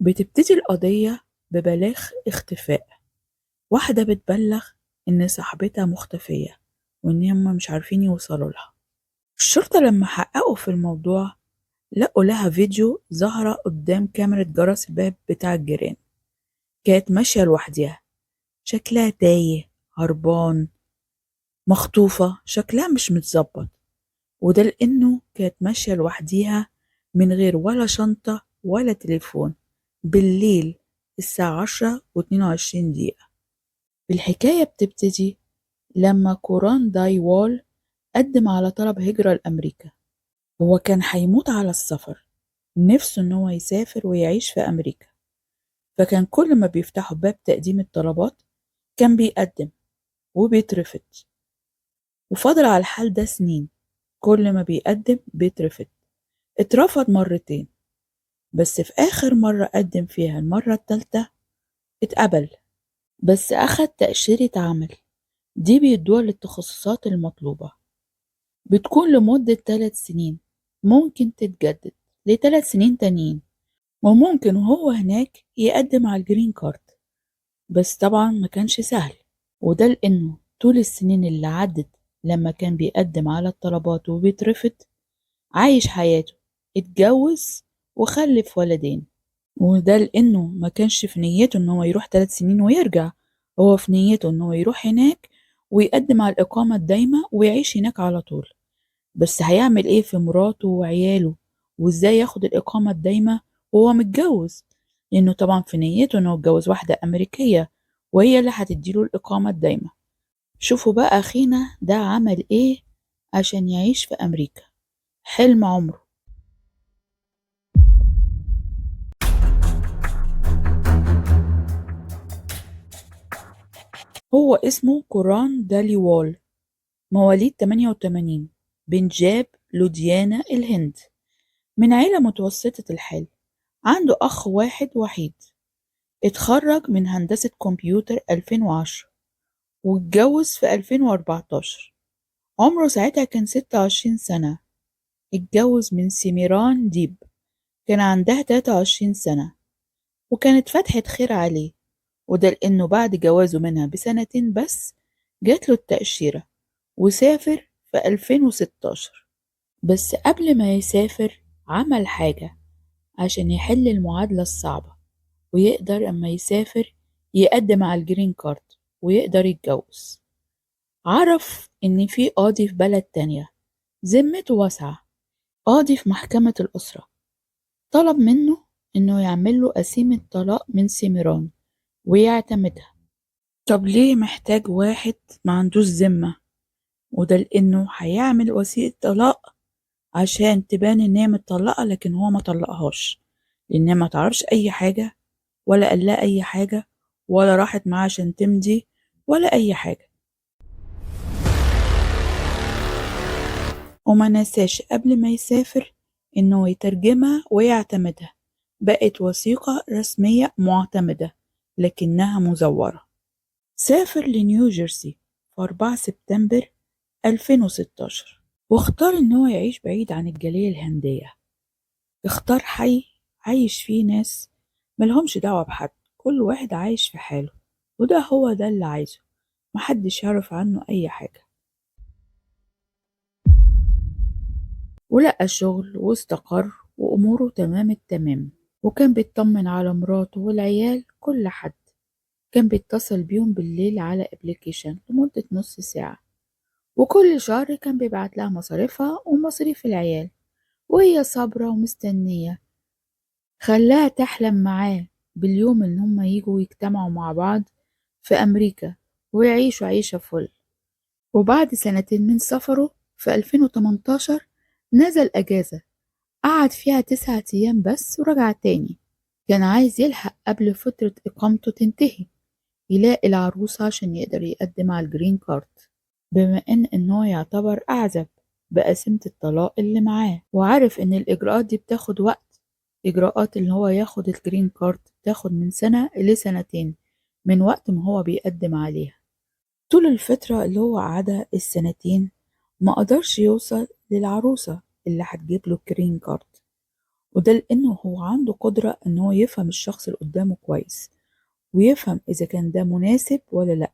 بتبتدي القضية ببلاغ اختفاء. واحدة بتبلغ إن صاحبتها مختفية وإن هما مش عارفين يوصلوا لها. الشرطة لما حققوا في الموضوع لقوا لها فيديو ظاهرة قدام كاميرا جرس الباب بتاع الجيران. كانت ماشية لوحدها، شكلها تايه، هربان، مخطوفة، شكلها مش متظبط. وده لأنه كانت ماشية لوحديها من غير ولا شنطة ولا تليفون، بالليل الساعة 10:22. الحكاية بتبتدي لما كوران داي وول قدم على طلب هجرة لأمريكا. هو كان هيموت على السفر، نفسه إن هو يسافر ويعيش في أمريكا. فكان كل ما بيفتحوا باب تقديم الطلبات كان بيقدم وبيترفض، وفضل على الحال ده سنين. كل ما بيقدم بيترفض، اترفض مرتين، بس في آخر مرة قدم فيها المرة التالتة اتقبل، بس أخد تأشيرة عمل. دي بيدوها للتخصصات المطلوبة، بتكون لمدة 3 سنين، ممكن تتجدد ل3 سنين تانيين. وممكن وهو هناك يقدم على الجرين كارد، بس طبعا ما كانش سهل. وده لأنه طول السنين اللي عدت لما كان بيقدم على الطلبات وبيترفض عايش حياته، اتجوز وخلف ولدين. وده لأنه ما كانش في نيته إن هو يروح 3 سنين ويرجع، هو في نيته إن هو يروح هناك ويقدم على الإقامة الدايمة ويعيش هناك على طول. بس هيعمل إيه في مراته وعياله؟ وإزاي ياخد الإقامة الدايمة وهو متجوز؟ لأنه طبعا في نيته إنه يتجوز واحدة أمريكية وهي اللي هتديله الإقامة الدايمة. شوفوا بقى أخينا ده عمل إيه عشان يعيش في أمريكا، حلم عمره. هو اسمه كوران دالي وول، مواليد 88، بنجاب، لوديانا، الهند، من عيلة متوسطة الحال. عنده أخ واحد وحيد، اتخرج من هندسة كمبيوتر 2010 واتجوز في 2014. عمره ساعتها كان 26 سنة. اتجوز من سيميران ديب، كان عندها 23 سنة، وكانت فتحة خير عليه. وده لأنه بعد جوازه منها بسنتين بس جاتله التأشيرة وسافر في 2016. بس قبل ما يسافر عمل حاجة عشان يحل المعادلة الصعبة ويقدر أما يسافر يقدم على الجرين كارد ويقدر يتجوز. عرف إن في قاضي في بلد تانية ذمته واسعة، قاضي في محكمة الأسرة، طلب منه إنه يعمله قسيمة طلاق من سيميران ويعتمدها. طب ليه محتاج واحد ما عندوش ذمة؟ وده لأنه هيعمل وثيقة طلاق عشان تبان إن هي متطلقة لكن هو ما طلقهاش، لأنها ما تعرفش أي حاجة ولا قال لها أي حاجة ولا راحت معاه عشان تمضي ولا أي حاجة. وما نساش قبل ما يسافر إنه يترجمها ويعتمدها، بقت وثيقة رسمية معتمدة لكنها مزورة. سافر لنيوجيرسي في 4 سبتمبر 2016 واختار إن هو يعيش بعيد عن الجالية الهندية. اختار حي عايش فيه ناس ملهمش دعوة بحد، كل واحد عايش في حاله، وده هو ده اللي عايزه، محدش يعرف عنه أي حاجة. ولقى شغل واستقر وأموره تمام التمام، وكان بيطمن على مراته والعيال. كل حد كان بيتصل بيهم بالليل على ابليكيشن لمدة نص ساعة، وكل شهر كان بيبعت لها مصاريفها ومصاريف العيال، وهي صابرة ومستنية. خلاها تحلم معاه باليوم إن هما يجوا يجتمعوا مع بعض في أمريكا ويعيشوا عيشة فل. وبعد سنتين من سفره في 2018 نزل أجازة، قعد فيها 9 أيام بس ورجع تاني. كان عايز يلحق قبل فترة إقامته تنتهي يلاقي العروسة عشان يقدر يقدم على الجرين كارد، بما إن هو يعتبر أعزب بقسيمة الطلاق اللي معاه، وعارف إن الإجراءات دي بتاخد وقت. إجراءات اللي هو ياخد الجرين كارد تاخد من سنة لسنتين من وقت ما هو بيقدم عليها. طول الفترة اللي هو قعدها السنتين ما قدرش يوصل للعروسة اللي هتجيب له الجرين كارد، وده لأنه هو عنده قدرة إن هو يفهم الشخص اللي قدامه كويس، ويفهم إذا كان ده مناسب ولا لأ،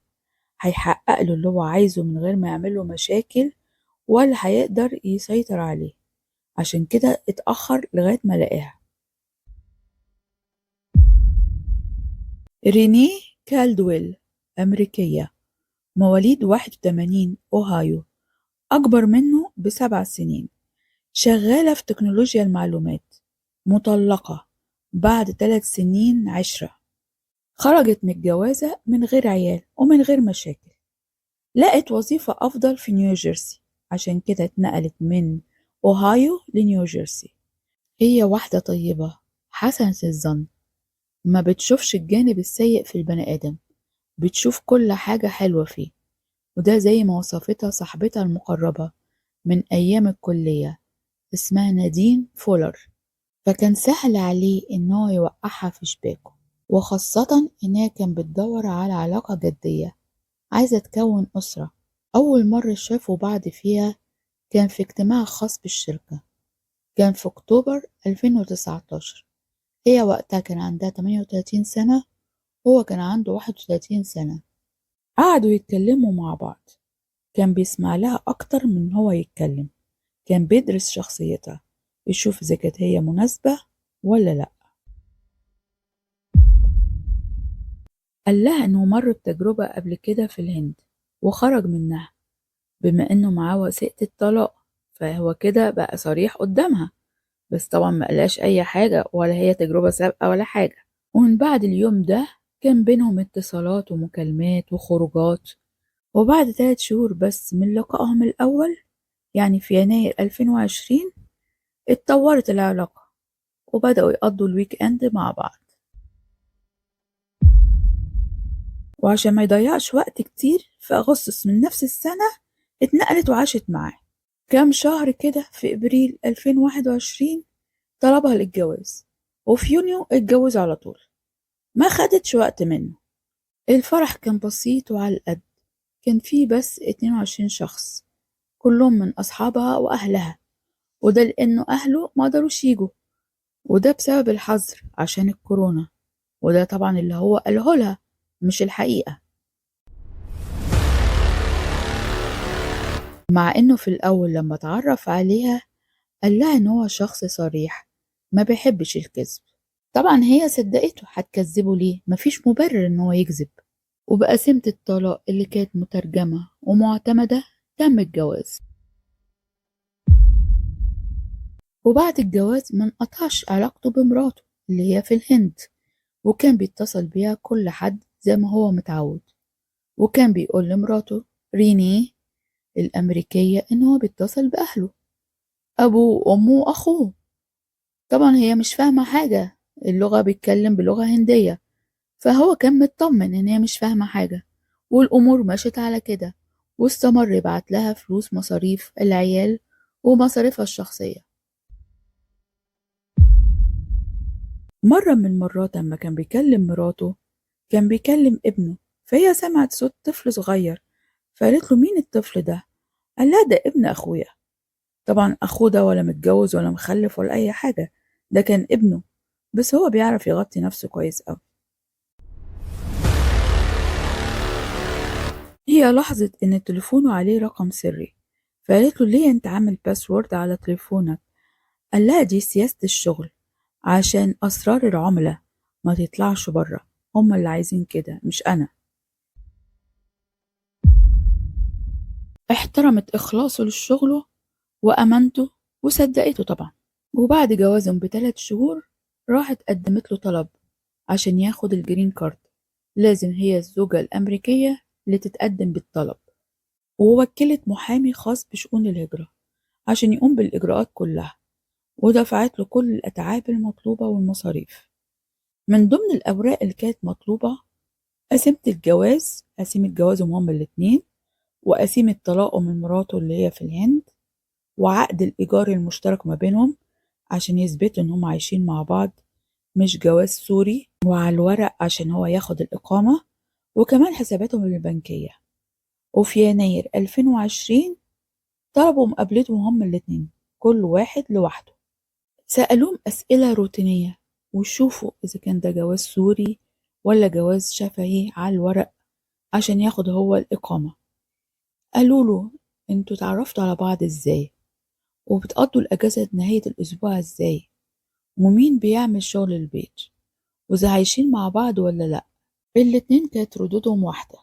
هيحقق له اللي هو عايزه من غير ما يعمل له مشاكل ولا هيقدر يسيطر عليه. عشان كده اتأخر لغاية ما لقاها. رينيه كالدويل، أمريكية، مواليد 81 أوهايو، أكبر منه ب7 سنين، شغالة في تكنولوجيا المعلومات، مطلقة بعد 3 سنين عشرة، خرجت من الجوازة من غير عيال ومن غير مشاكل، لقت وظيفة أفضل في نيوجيرسي، عشان كده اتنقلت من أوهايو لنيوجيرسي. هي واحدة طيبة حسنة الظن، ما بتشوفش الجانب السيء في البني آدم، بتشوف كل حاجة حلوة فيه، وده زي ما وصفتها صاحبتها المقربة من أيام الكلية، اسمها نادين فولر. فكان سهل عليه إن هو يوقعها في شباكه، وخاصة إنها كان بتدور على علاقة جدية، عايزة تكون أسرة. أول مرة شافوا بعض فيها كان في اجتماع خاص بالشركة، كان في أكتوبر 2019. هي وقتها كان عندها 38 سنة، هو كان عنده 31 سنة. قعدوا يتكلموا مع بعض، كان بيسمع لها أكتر من هو يتكلم، كان بيدرس شخصيتها، يشوف إذا كانت هي مناسبة ولا لأ. قال لها إنه مر بتجربة قبل كده في الهند وخرج منها، بما إنه معاه وثيقة الطلاق فهو كده بقى صريح قدامها، بس طبعا ما قالهاش أي حاجة ولا هي تجربة سابقة ولا حاجة. ومن بعد اليوم ده كان بينهم اتصالات ومكالمات وخروجات، وبعد 3 شهور بس من لقائهم الأول، يعني في يناير 2020، اتطورت العلاقة وبدأوا يقضوا الويك إند مع بعض. وعشان ما يضيعش وقت كتير، في أغسطس من نفس السنة اتنقلت وعاشت معاه. كام شهر كده في إبريل 2021 طلبها للجواز، وفي يونيو اتجوز على طول، ما خدتش وقت منه. الفرح كان بسيط وعلى القد، كان فيه بس 22 شخص، كلهم من أصحابها وأهلها، وده لأنه أهله ما قدروش يجوا، وده بسبب الحظر عشان الكورونا، وده طبعا اللي هو قاله لها مش الحقيقة. مع إنه في الأول لما اتعرف عليها قال لها إن هو شخص صريح ما بيحبش الكذب. طبعا هي صدقته، هتكذبه ليه؟ مفيش مبرر إن هو يكذب. وبقسيمة الطلاق اللي كانت مترجمة ومعتمدة تم الجواز. وبعد الجواز منقطعش علاقته بمراته اللي هي في الهند، وكان بيتصل بيها كل حد زي ما هو متعود، وكان بيقول لمراته ريني الأمريكية إن هو بيتصل بأهله، أبوه وأمه وأخوه. طبعا هي مش فاهمة حاجة، اللغة بيتكلم بلغة هندية، فهو كان مطمن إن هي مش فاهمة حاجة، والأمور مشت على كده، واستمر يبعت لها فلوس مصاريف العيال ومصاريفها الشخصية. مرة من المرات لما كان بيكلم مراته كان بيكلم ابنه، فهي سمعت صوت طفل صغير، فقالت له مين الطفل ده؟ قال لها ده ابن أخويا. طبعا أخوه ده ولا متجوز ولا مخلف ولا أي حاجة، ده كان ابنه، بس هو بيعرف يغطي نفسه كويس أوي. هي لاحظت إن تليفونه عليه رقم سري، فقالت له ليه أنت عامل باسورد على تليفونك؟ قال لها دي سياسة الشغل، عشان أسرار العملاء ما تطلعش بره، هما اللي عايزين كده مش أنا. احترمت إخلاصه لشغله وأمانته وصدقته طبعا. وبعد جوازهم ب3 شهور راحت قدمت له طلب عشان ياخد الجرين كارد، لازم هي الزوجة الأمريكية اللي تتقدم بالطلب، ووكلت محامي خاص بشؤون الهجرة عشان يقوم بالإجراءات كلها، ودفعت له كل الأتعاب المطلوبة والمصاريف. من ضمن الأوراق اللي كانت مطلوبة قسيمة الجواز، قسيمة جوازهم هما الاتنين، وقسيمة طلاقه من مراته اللي هي في الهند، وعقد الإيجار المشترك ما بينهم عشان يثبتوا إن هم عايشين مع بعض مش جواز سوري، وعلى الورق عشان هو ياخد الإقامة، وكمان حساباتهم البنكية. وفي يناير 2020 طلبوا مقابلتهم هما الاتنين كل واحد لوحده. سألوهم أسئلة روتينية وشوفوا إذا كان ده جواز سوري ولا جواز شفهي على الورق عشان ياخد هو الإقامة. قالوا له انتوا اتعرفتوا على بعض ازاي، وبتقضوا الأجازة نهاية الأسبوع ازاي، ومين بيعمل شغل البيت، وإذا عايشين مع بعض ولا لأ. الاتنين كانت ردودهم واحدة.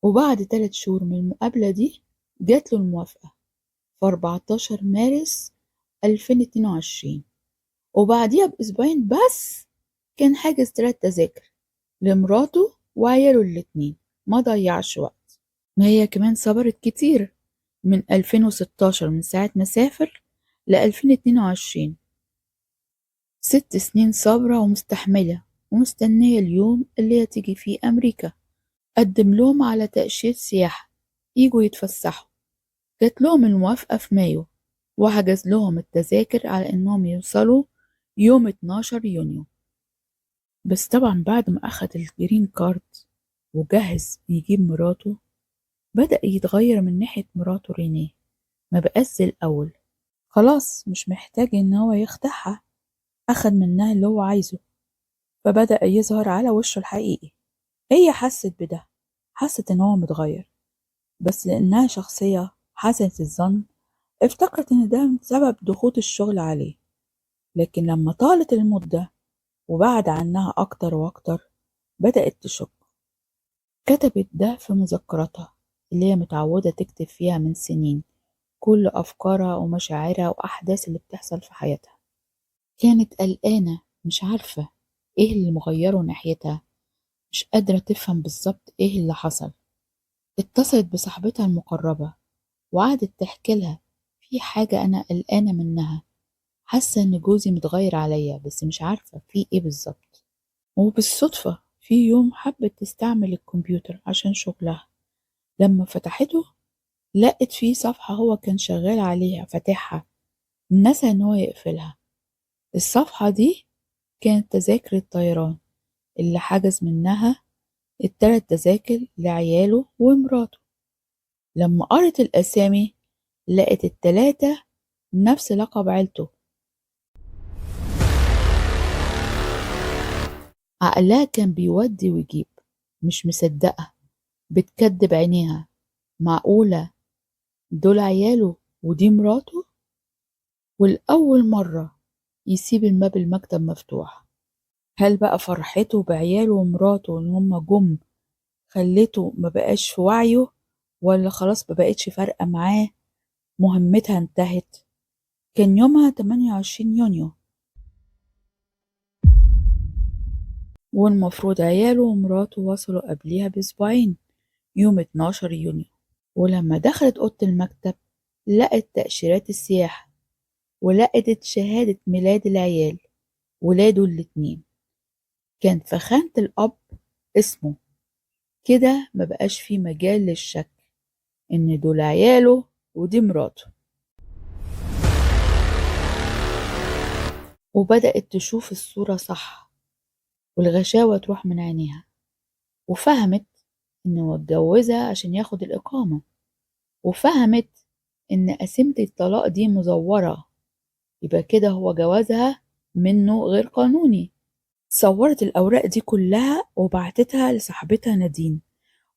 وبعد 3 شهور من المقابلة دي جات له الموافقة في 14 مارس 2022، وبعديها بأسبوعين بس كان حاجز 3 تذاكر لمراته وعياله الاتنين، ما ضيعش وقت. ما هي كمان صبرت كتير من 2016 من ساعة ما سافر ل 2022، 6 سنين صابرة ومستحملة ومستنية اليوم اللي هتيجي فيه أمريكا. قدم لهم على تأشيرة سياحة يجوا يتفسحوا، جات لهم الموافقة في مايو، وحجز لهم التذاكر على إنهم يوصلوا يوم 12 يونيو. بس طبعا بعد ما أخد الجرين كارد وجهز يجيب مراته، بدأ يتغير من ناحية مراته رينيه، ما بقاش زي الأول. خلاص مش محتاج إن هو يخدعها، أخد منها اللي هو عايزه، فبدأ يظهر على وشه الحقيقي. هي حست بده، حست إن هو متغير، بس لأنها شخصية حسنة الظن افتكرت إن ده سبب ضغوط الشغل عليه. لكن لما طالت المدة وبعد عنها أكتر وأكتر بدأت تشك. كتبت ده في مذكراتها اللي هي متعودة تكتب فيها من سنين كل أفكارها ومشاعرها وأحداث اللي بتحصل في حياتها. كانت قلقانة، مش عارفة إيه اللي مغيره ناحيتها، مش قادرة تفهم بالظبط إيه اللي حصل. اتصلت بصاحبتها المقربة وقعدت تحكي لها في حاجة أنا قلقانة منها، حاسة إن جوزي متغير عليا بس مش عارفة في إيه بالظبط. وبالصدفة في يوم حبت تستعمل الكمبيوتر عشان شغلها، لما فتحته لقت فيه صفحة هو كان شغال عليها فاتحها، نسى إن هو يقفلها. الصفحة دي كانت تذاكر الطيران اللي حجز منها ال3 تذاكر لعياله ومراته. لما قرت الأسامي لقت ال3 نفس لقب عيلته. عقلها كان بيودي ويجيب، مش مصدقة، بتكدب عينيها. معقولة دول عياله ودي مراته؟ والأول مرة يسيب باب المكتب مفتوح. هل بقى فرحته بعياله ومراته إن هما جم خلته مبقاش في وعيه، ولا خلاص مبقتش فارقة معاه مهمتها انتهت؟ كان يومها 28 يونيو، والمفروض عياله ومراته وصلوا قبليها بأسبوعين يوم 12 يونيو. ولما دخلت أوضة المكتب لقت تأشيرات السياحة ولقت شهادة ميلاد العيال، ولاده الاتنين كان في خانة الأب اسمه. كده مبقاش في مجال للشك إن دول عياله ودي مراته. وبدأت تشوف الصورة صح والغشاوة تروح من عينيها، وفهمت إنه اتجوزها عشان ياخد الإقامة، وفهمت إن قسيمة الطلاق دي مزورة، يبقى كده هو جوازها منه غير قانوني. صورت الأوراق دي كلها وبعتتها لصاحبتها نادين،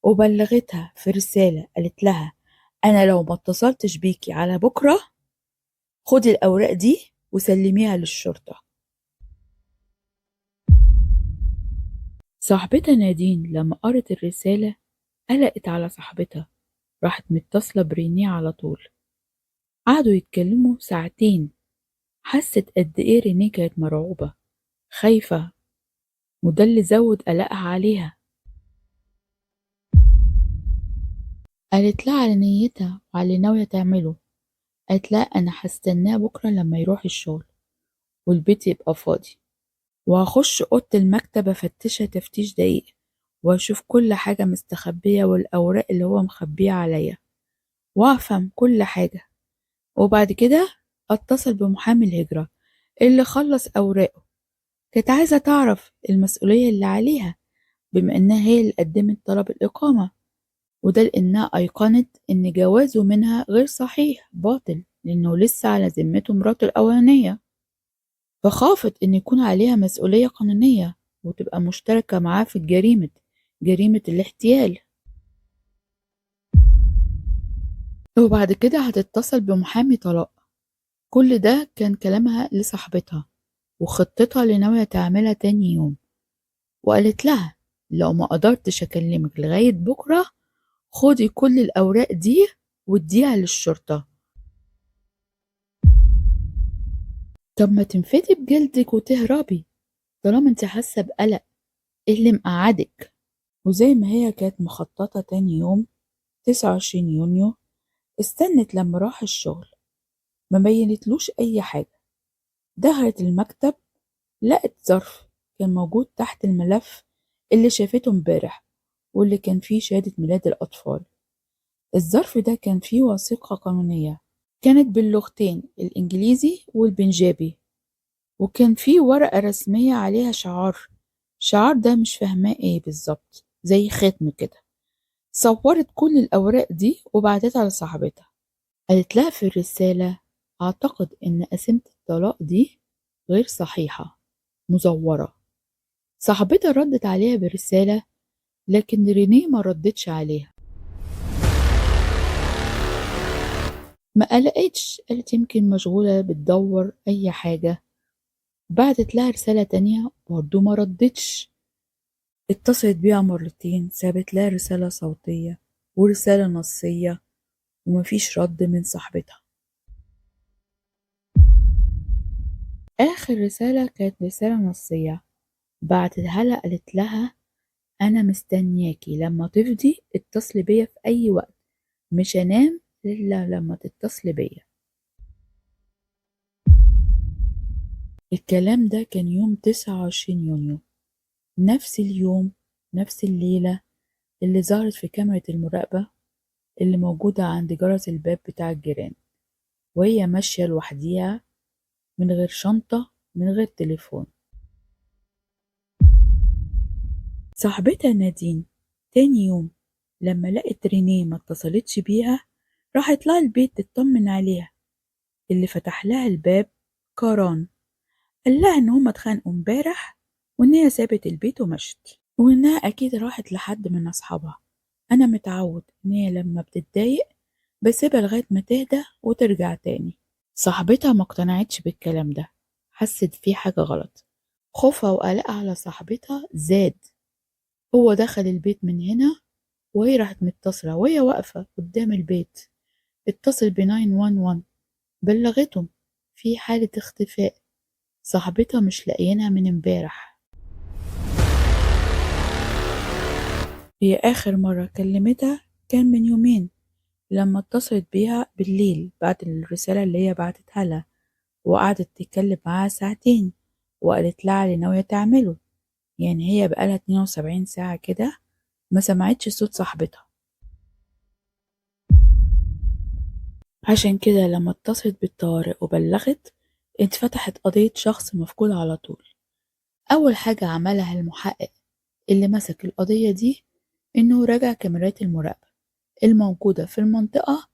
وبلغتها في رسالة قالت لها أنا لو ما اتصلتش بيكي على بكرة خدي الأوراق دي وسلميها للشرطة. صاحبتها نادين لما قرت الرسالة قلقت على صاحبتها، راحت متصلة برينيه على طول. قعدوا يتكلموا ساعتين. حست قد ايه رينيه كانت مرعوبة خايفة، وده اللي زود قلقها عليها. قالت لها على نيتها وعلى اللي ناوية تعمله. قالت لها أنا هستناه بكرة لما يروح الشغل والبيت يبقى فاضي، وهخش أوضة المكتب أفتشها تفتيش دقيق وأشوف كل حاجة مستخبية والأوراق اللي هو مخبيها عليا، وأفهم كل حاجة. وبعد كده أتصل بمحامي الهجرة اللي خلص أوراقه. كانت عايزة تعرف المسؤولية اللي عليها بما إنها هي اللي قدمت طلب الإقامة، وده لأنها أيقنت إن جوازه منها غير صحيح باطل. لأنه لسه على ذمته مراته الأولانية، فخافت إن يكون عليها مسؤولية قانونية وتبقى مشتركة معاه في جريمة الاحتيال. وبعد كده هتتصل بمحامي طلاق. كل ده كان كلامها لصاحبتها وخطتها اللي ناوية تعملها تاني يوم، وقالت لها لو ما قدرتش أكلمك لغاية بكرة خدي كل الأوراق دي واديها للشرطة. طب ما تنفدي بجلدك وتهربي طالما انت حاسة بقلق، ايه اللي مقعدك؟ وزي ما هي كانت مخططة تاني يوم 29 يونيو استنت لما راح الشغل، ما بينتلوش أي حاجة. دخلت المكتب لقت ظرف كان موجود تحت الملف اللي شافته امبارح واللي كان فيه شهادة ميلاد الأطفال. الظرف ده كان فيه وثيقة قانونية كانت باللغتين الإنجليزي والبنجابي، وكان فيه ورقة رسمية عليها شعار ده مش فاهماه ايه بالظبط، زي ختم كده. صورت كل الأوراق دي وبعتتها لصاحبتها، قالت لها في الرسالة أعتقد إن قسيمة الطلاق دي غير صحيحة، مزورة. صاحبتها ردت عليها برسالة لكن رينيه ما ردتش عليها، ما قلقتش، قالت يمكن مشغولة بتدور أي حاجة. بعتت لها رسالة تانية برضو ما ردتش. اتصلت بيها مرتين، سابت لها رسالة صوتية ورسالة نصية ومفيش رد من صاحبتها. آخر رسالة كانت رسالة نصية بعتتها لها، قالت لها أنا مستنياكي لما تفضي اتصلي بيا في أي وقت، مش هنام إلا لما تتصلي بيا. الكلام ده كان يوم 29 يونيو، نفس اليوم نفس الليلة اللي ظهرت في كاميرا المراقبة اللي موجودة عند جرس الباب بتاع الجيران، وهي ماشية لوحديها من غير شنطة من غير تليفون. صاحبتها نادين تاني يوم لما لقت رينيه ما اتصلتش بيها راحت لها البيت تطمن عليها. اللي فتح لها الباب كاران، قال لها ان هما اتخانقوا امبارح وان هي سابت البيت ومشت وانها اكيد راحت لحد من اصحابها. انا متعود ان هي لما بتتضايق بسيبها لغاية ما تهدى وترجع تاني. صاحبتها ما اقتنعتش بالكلام ده، حست فيه حاجة غلط. خوفها وقلقها على صاحبتها زاد. هو دخل البيت من هنا وهي راحت متصلة وهي واقفة قدام البيت، اتصل ب 911 بلغتهم في حالة اختفاء، صاحبتها مش لاقيينها من امبارح. هي آخر مرة كلمتها كان من يومين لما اتصلت بيها بالليل بعد الرسالة اللي هي بعتتها لها، وقعدت تتكلم معاها ساعتين وقالت لها اللي ناوية تعمله. يعني هي بقالها 72 ساعة كده ما سمعتش صوت صاحبتها. عشان كده لما اتصلت بالطوارئ وبلغت اتفتحت قضية شخص مفقود على طول. أول حاجة عملها المحقق اللي مسك القضية دي إنه راجع كاميرات المراقبة الموجودة في المنطقة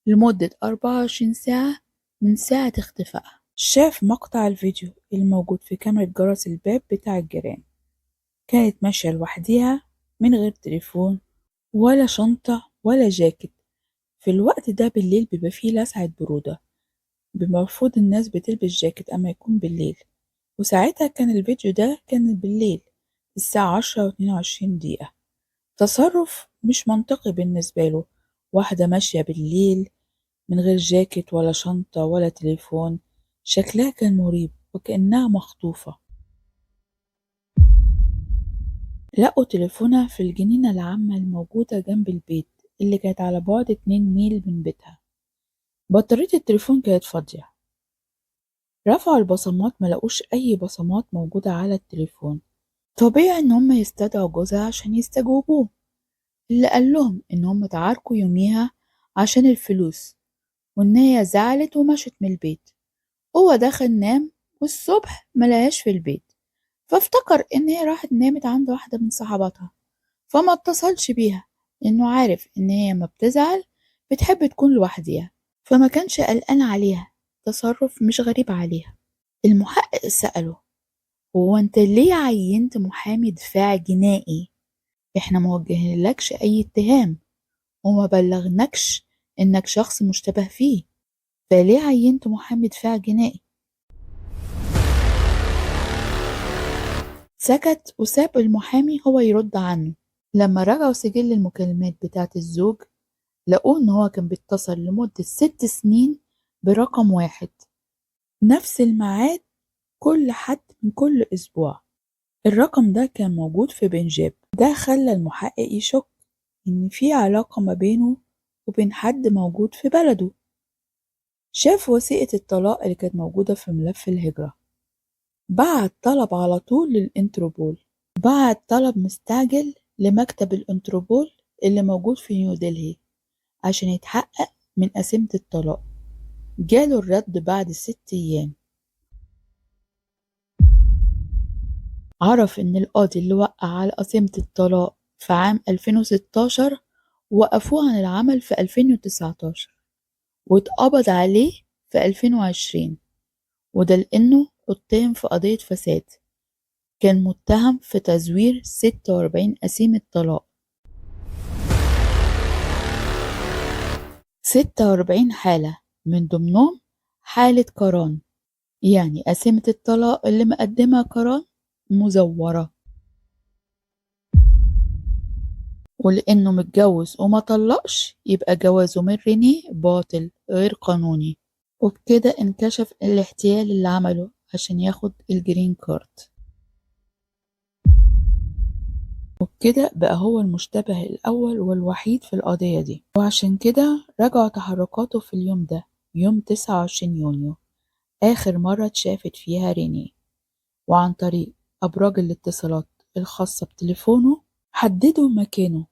لمدة 24 ساعة من ساعة اختفائها. شاف مقطع الفيديو الموجود في كاميرا جرس الباب بتاع الجيران، كانت ماشية لوحديها من غير تليفون ولا شنطة ولا جاكيت. في الوقت ده بالليل بيبقى فيه لسعة برودة، المفروض الناس بتلبس جاكيت أما يكون بالليل، وساعتها كان الفيديو ده كان بالليل الساعة 10:22. تصرف مش منطقي بالنسبة له، واحدة ماشية بالليل من غير جاكيت ولا شنطة ولا تليفون، شكلها كان مريب وكأنها مخطوفة. لقوا تليفونها في الجنينة العامة الموجودة جنب البيت اللي كانت على بعد 2 ميل من بيتها. بطارية التليفون كانت فاضية. رفعوا البصمات ملقوش أي بصمات موجودة على التليفون. طبيعي إن هم يستدعوا جوزها عشان يستجوبوه، اللي قال لهم إن هم اتعاركوا يوميها عشان الفلوس وإن هي زعلت ومشت من البيت. هو دخل نام والصبح ملقاهاش في البيت، فافتكر إن هي راحت نامت عند واحدة من صحباتها، فما اتصلش بيها لأنه عارف إن هي ما بتزعل بتحب تكون لوحديها، فما كانش قلقان عليها، تصرف مش غريب عليها. المحقق سأله: هو انت ليه عينت محامي دفاع جنائي؟ احنا موجهنلكش اي اتهام وما بلغنكش انك شخص مشتبه فيه، فليه عينت محامي دفاع جنائي؟ سكت وساب المحامي هو يرد عنه. لما رجعوا سجل المكالمات بتاعة الزوج لقوه إن هو كان بيتصل لمدة 6 سنين برقم واحد، نفس الميعاد، كل حد من كل أسبوع. الرقم ده كان موجود في بنجاب. ده خلى المحقق يشك إن في علاقة ما بينه وبين حد موجود في بلده. شاف وثيقة الطلاق اللي كانت موجودة في ملف الهجرة، بعت طلب على طول للإنتربول، بعت طلب مستعجل لمكتب الإنتربول اللي موجود في نيودلهي عشان يتحقق من قسيمة الطلاق. جاله الرد بعد 6 أيام. عرف إن القاضي اللي وقع على قسيمة الطلاق في عام 2016 وقفوه عن العمل في 2019 واتقبض عليه في 2020، وده لأنه اتهم في قضية فساد. كان متهم في تزوير 46 قسيمة طلاق، 46 حالة، من ضمنهم حالة قران، يعني قسيمة الطلاق اللي مقدمها قران مزورة. ولأنه متجوز وما طلقش يبقى جوازه من رينيه باطل غير قانوني، وبكده انكشف الاحتيال اللي عمله عشان ياخد الجرين كارد، وبكده بقى هو المشتبه الأول والوحيد في القضية دي. وعشان كده رجعوا تحركاته في اليوم ده، يوم 29 يونيو، آخر مرة اتشافت فيها رينيه، وعن طريق أبراج الاتصالات الخاصة بتليفونه حددوا مكانه،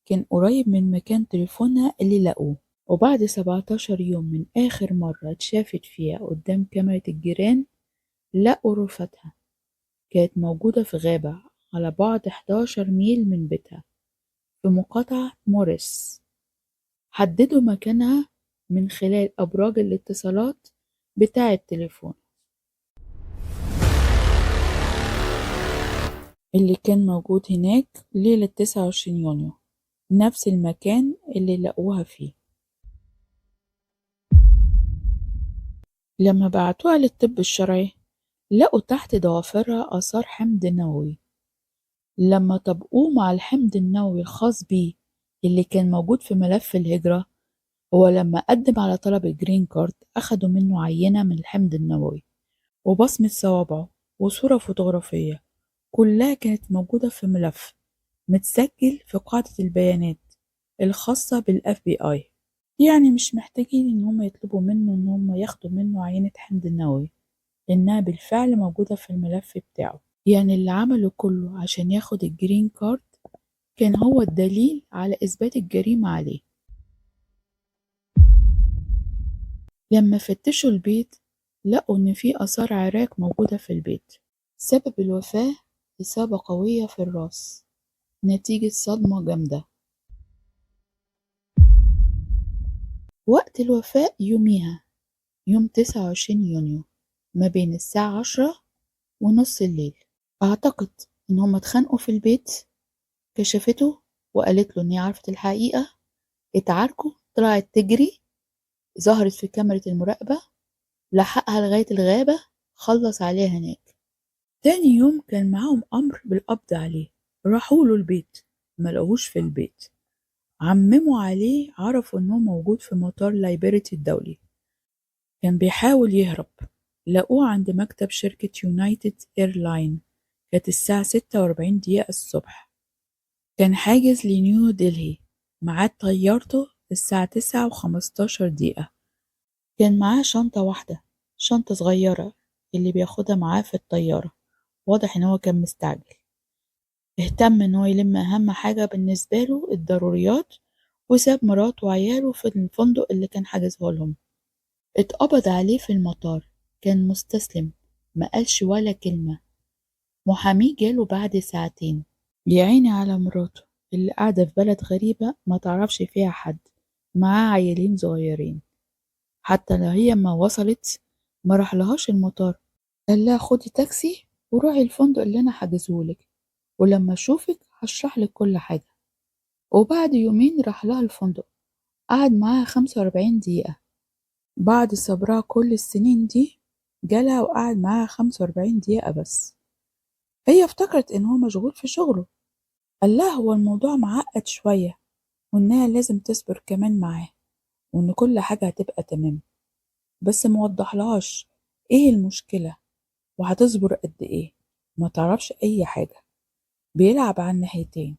كان قريب من مكان تليفونها اللي لقوه. وبعد 17 يوم من آخر مرة اتشافت فيها قدام كاميرا الجيران لقوا رفاتها، كانت موجودة في غابة على بعد 11 ميل من بيتها في مقاطعة موريس. حددوا مكانها من خلال أبراج الاتصالات بتاع التليفون اللي كان موجود هناك ليلة 29 يونيو، نفس المكان اللي لقوها فيه. لما بعتوها للطب الشرعي لقوا تحت ضوافرها آثار حمض نووي. لما طبقوه مع الحمض النووي الخاص بيه اللي كان موجود في ملف الهجرة، هو لما قدم على طلب الجرين كارد أخدوا منه عينة من الحمض النووي وبصمة صوابعه وصورة فوتوغرافية، كلها كانت موجودة في ملف متسجل في قاعدة البيانات الخاصة بالFBI. يعني مش محتاجين إن هم يطلبوا منه إن هم ياخدوا منه عينة حمض نووي، لأنها بالفعل موجودة في الملف بتاعه. يعني اللي عمله كله عشان ياخد الجرين كارد كان هو الدليل على إثبات الجريمة عليه. لما فتشوا البيت لقوا إن في آثار عراك موجودة في البيت. سبب الوفاة إصابة قوية في الراس نتيجة صدمة جامدة. وقت الوفاة يوميها يوم 29 يونيو ما بين الساعة 10:30 الليل. أعتقد إن هما اتخانقوا في البيت، كشفته وقالت له إن هي عرفت الحقيقة، اتعاركوا، طلعت تجري، ظهرت في كاميرا المراقبة، لحقها لغاية الغابة، خلص عليها هناك. تاني يوم كان معاهم أمر بالقبض عليه، راحوا له البيت ملقوهوش في البيت، عمموا عليه، عرفوا إنه موجود في مطار لايبرتي الدولي، كان بيحاول يهرب، لقوه عند مكتب شركة يونايتد ايرلاين. كانت الساعة 46 دقيقة الصبح، كان حاجز لنيو دلهي، ميعاد طيارته الساعة 9:15. كان معاه شنطة واحدة، شنطة صغيرة اللي بياخدها معاه في الطيارة. واضح ان هو كان مستعجل، اهتم ان هو يلم اهم حاجة بالنسبة له، الضروريات، وساب مراته وعياله في الفندق اللي كان حاجزه لهم. اتقبض عليه في المطار، كان مستسلم، ما قالش ولا كلمة. محاميه جاله بعد ساعتين، يعيني على مراته اللي قاعدة في بلد غريبة ما تعرفش فيها حد، معاه عيالين صغيرين. حتى لو هي ما وصلت ما راحلهاش المطار، قال لها خدي تاكسي وروحي الفندق اللي أنا حجزهولك، ولما أشوفك هشرحلك كل حاجة. وبعد يومين راح لها الفندق، قعد معاها 45 دقيقة. بعد صبرها كل السنين دي جالها وقعد معاها 45 دقيقة بس. هي افتكرت إن هو مشغول في شغله. قال لها هو الموضوع معقد شوية، وإنها لازم تصبر كمان معاه، وإن كل حاجة هتبقى تمام، بس موضحلهاش إيه المشكلة وهتصبر قد إيه. ما تعرفش أي حاجة، بيلعب على الناحيتين.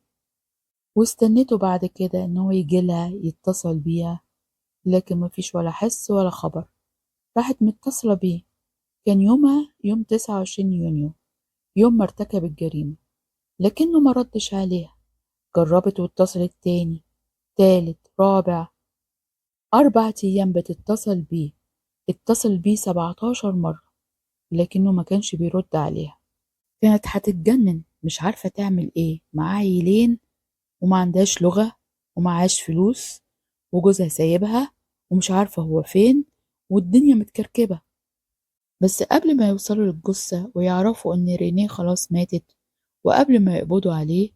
واستنيته بعد كده إن هو يجيلها يتصل بيها، لكن مفيش ولا حس ولا خبر. راحت متصلة بيه، كان يومها يوم 29 يونيو، يوم ما ارتكب الجريمة، لكنه ما ردش عليها. جربت واتصلت تاني، تالت، رابع، 4 أيام بتتصل بيه. اتصل بيه 17 مرة، لكنه ما كانش بيرد عليها. كانت هتتجنن، مش عارفة تعمل ايه، معاه عيلين وما عندهاش لغة ومعهاش فلوس، وجوزها سايبها ومش عارفة هو فين، والدنيا متكركبة. بس قبل ما يوصلوا للجثة ويعرفوا إن رينيه خلاص ماتت، وقبل ما يقبضوا عليه،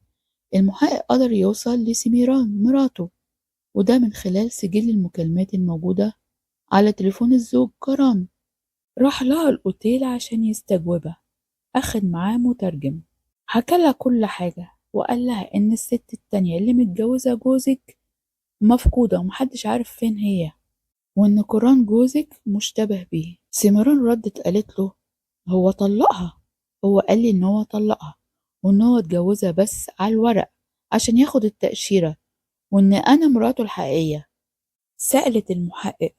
المحقق قدر يوصل لسميران مراته، وده من خلال سجل المكالمات الموجودة على تليفون الزوج كران. راح لها الأوتيل عشان يستجوبها، أخد معاه مترجم، حكالها كل حاجة، وقال لها إن الست التانية اللي متجوزة جوزك مفقودة ومحدش عارف فين هي، وإن كوران جوزك مشتبه بيه. سمران ردت قالت له هو طلقها، هو قال لي إن هو طلقها، وإن هو اتجوزها بس على الورق عشان ياخد التأشيرة، وإن أنا مراته الحقيقية. سألت المحقق،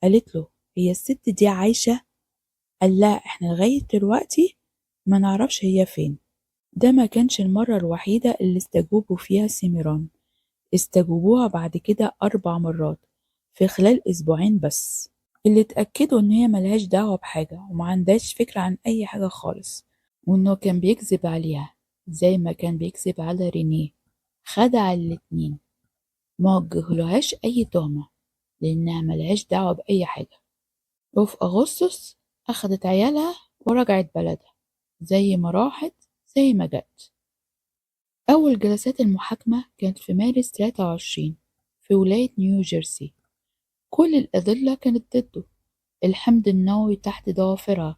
قالت له هي الست دي عايشة؟ قال لها إحنا لغاية دلوقتي ما نعرفش هي فين. ده ما كانش المرة الوحيدة اللي استجوبوا فيها سميران، استجوبوها بعد كده 4 مرات في خلال أسبوعين بس، اللي اتأكدوا إن هي ملهاش دعوة بحاجة وما عندهاش فكرة عن أي حاجة خالص، وإنه كان بيكذب عليها زي ما كان بيكذب على رينيه. خدع الاتنين، ما وجهلهاش أي تهمة لأنها ملهاش دعوة بأي حاجة. وفي أغسطس أخدت عيالها ورجعت بلدها، زي ما راحت زي ما جت. أول جلسات المحاكمة كانت في مارس 23 في ولاية نيو جيرسي. كل الأدلة كانت ضده: الحمض النووي تحت ضوافرها،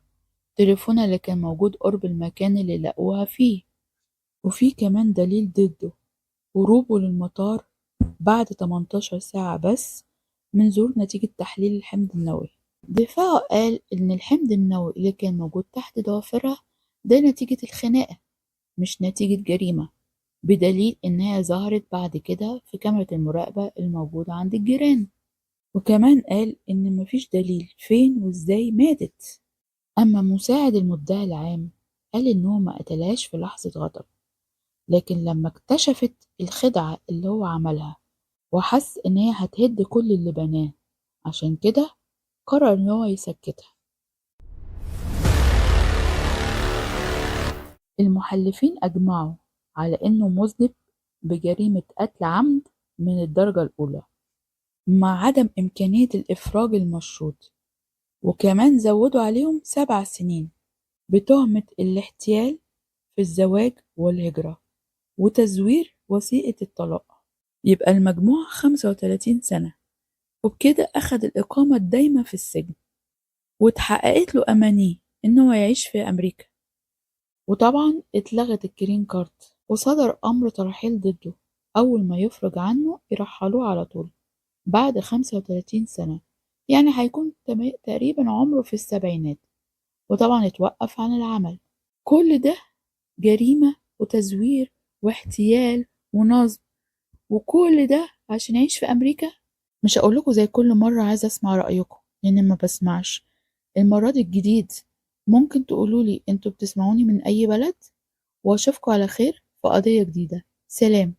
تليفونها اللي كان موجود قرب المكان اللي لقوها فيه، وفي كمان دليل ضده: هروبه للمطار بعد 18 ساعة بس من ظهور نتيجة تحليل الحمض النووي. دفاعه قال إن الحمض النووي اللي كان موجود تحت ضوافرها ده نتيجة الخناقة، مش نتيجة جريمة، بدليل إنها ظهرت بعد كده في كاميرا المراقبة الموجودة عند الجيران. وكمان قال إن مفيش دليل فين وإزاي ماتت. أما مساعد المدعي العام قال إنه ما قتلهاش في لحظة غضب، لكن لما اكتشفت الخدعة اللي هو عملها وحس إن هي هتهد كل اللي بناه، عشان كده قرر إن هو يسكتها. المحلفين أجمعوا على إنه مذنب بجريمة قتل عمد من الدرجة الأولى، مع عدم إمكانية الإفراج المشروط، وكمان زودوا عليهم 7 سنين بتهمة الاحتيال في الزواج والهجرة وتزوير وثيقة الطلاق. يبقى المجموع 35 سنة، وبكده أخد الإقامة الدايمة في السجن، واتحققت له أمانيه إنه يعيش في أمريكا. وطبعا اتلغت الجرين كارد، وصدر أمر ترحيل ضده، أول ما يفرج عنه يرحلوه على طول بعد 35 سنة، يعني هيكون تقريبا عمره في السبعينات. وطبعا اتوقف عن العمل. كل ده جريمة وتزوير واحتيال ونصب، وكل ده عشان أعيش في أمريكا. مش هقولكوا زي كل مرة عايزة أسمع رأيكم لأن ما بسمعش. المرة دي الجديد ممكن تقولولي انتوا بتسمعوني من أي بلد، وأشوفكوا على خير في قضية جديدة. سلام.